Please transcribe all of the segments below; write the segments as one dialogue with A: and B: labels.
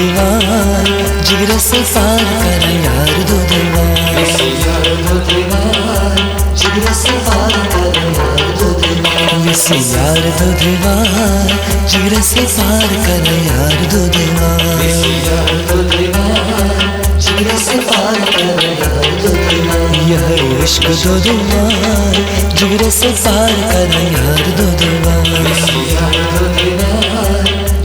A: दीवार जिगर से पार कर यार दो दीवार जिगर से पार कर यार दो दीवार यार दो दीवार जिगर से पार कर यार दो दीवार जिगर से पार कर यार दो दीवार यह इश्क दो दीवार जिगर से पार कर यार दो दीवार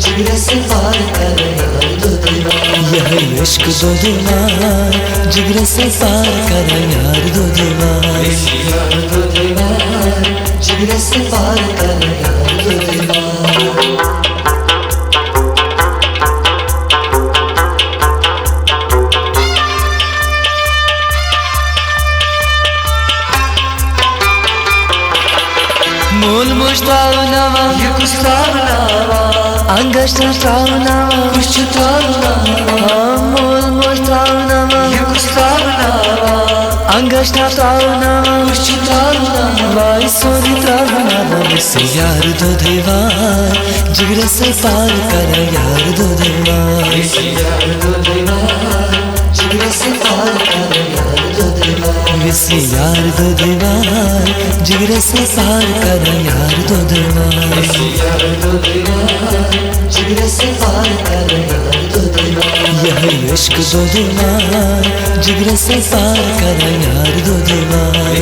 A: जिगर से पार कर यार दो दीवार यह इश्क दो दीवार जिगर से पार कर यार दो दीवार जिगर से पार कर यार दो दीवार Mul mushtaunava yukustavnava angashtaunava kushtaunava Mul mushtaunava yukustavnava angashtaunava kushtaunava Vai soritraunava Visi yaar do devar jigar se paar kar yaar do devar Visi yaar do devar jigar se paar kar yaar do devar Visi yaar do devar जिगर से पार कर यार दो दीवार जिगर से पार कर यार दो दीवार यह इश्क दो दीवार जिगर से पार कर यार दो दीवार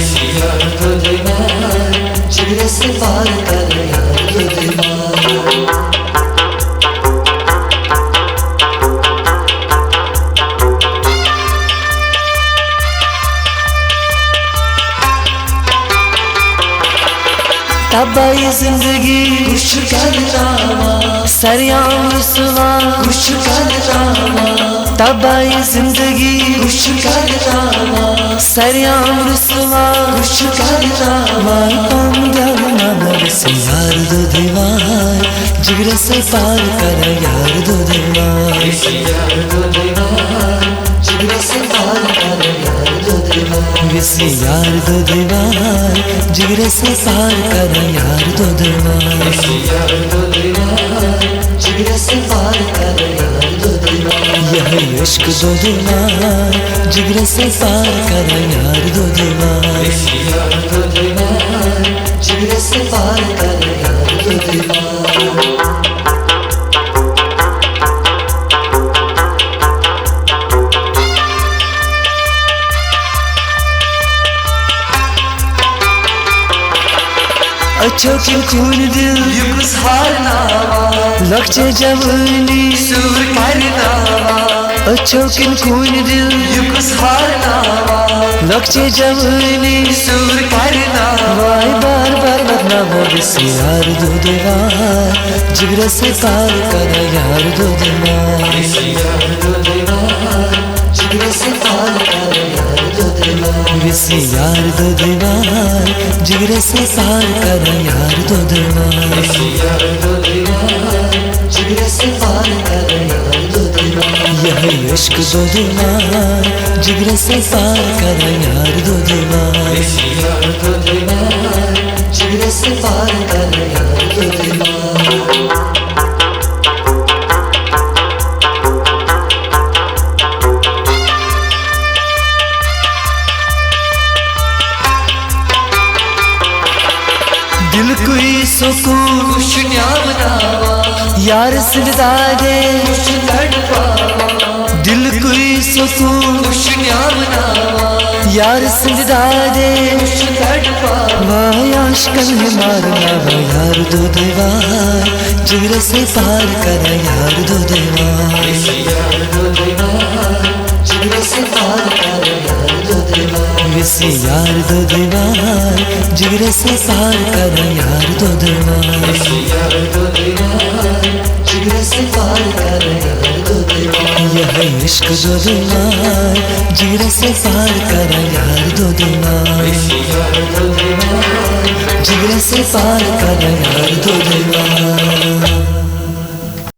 A: जिगर से पार कर यार दो दीवार तबाही जिंदगी खुश कर रामा सरियाम रुसवा खुश कर रामा तबाही जिंदगी खुश कर रामा सरियाम रुसवा खुश कर रामा हम जाना बस यार दो दीवार जिगर से पार कर यार दो दीवार जिगर से पार कर यार दो दीवार विसी यार दो दीवार जिगर से पार कर यार दो दीवार जिगर से पार कर यार दो दीवार यह इश्क दो दीवार जिगर से पार कर यार दो दीवार जिगर से पार कर यार दो दीवार अच्छो की खून दिल युगस हारनावा लक्ष्य जवानी सूर करनावा अच्छो की खून दिल युगस हारनावा लक्ष्य जवानी सूर करनावा बार बार बदनामा बिसी यार दो दीवार जिगर से पार कर यार दो दीवार जिगर से पार कर यार दो दीवार विसी यार दो दीवार जिगर से पार कर यार दो दीवार जिगर से पार कर यार दो दीवार यह इश्क दो दीवार जिगर से पार कर यार दो दीवार जिगर से पार कर यार दो दीवार दिल कोई सुकून खुश न्यामनावा यार सिलदा दे खुश तड़पावा दिल कोई सुकून खुश न्यामनावा यार सिलदा दे खुश तड़पावा आशिकन है मारना यार दो दीवार जिगर से पार कर यार दो दीवार जिगर से पार कर यार दो दीवार विसी यार दो दीवार जिगर से पार कर यार दो दीवार जिगर से पार कर यार दो दीवार यह इश्क दो दीवार जिगर से पार कर यार दो दीवार जिगर से पार कर यार दो दीवार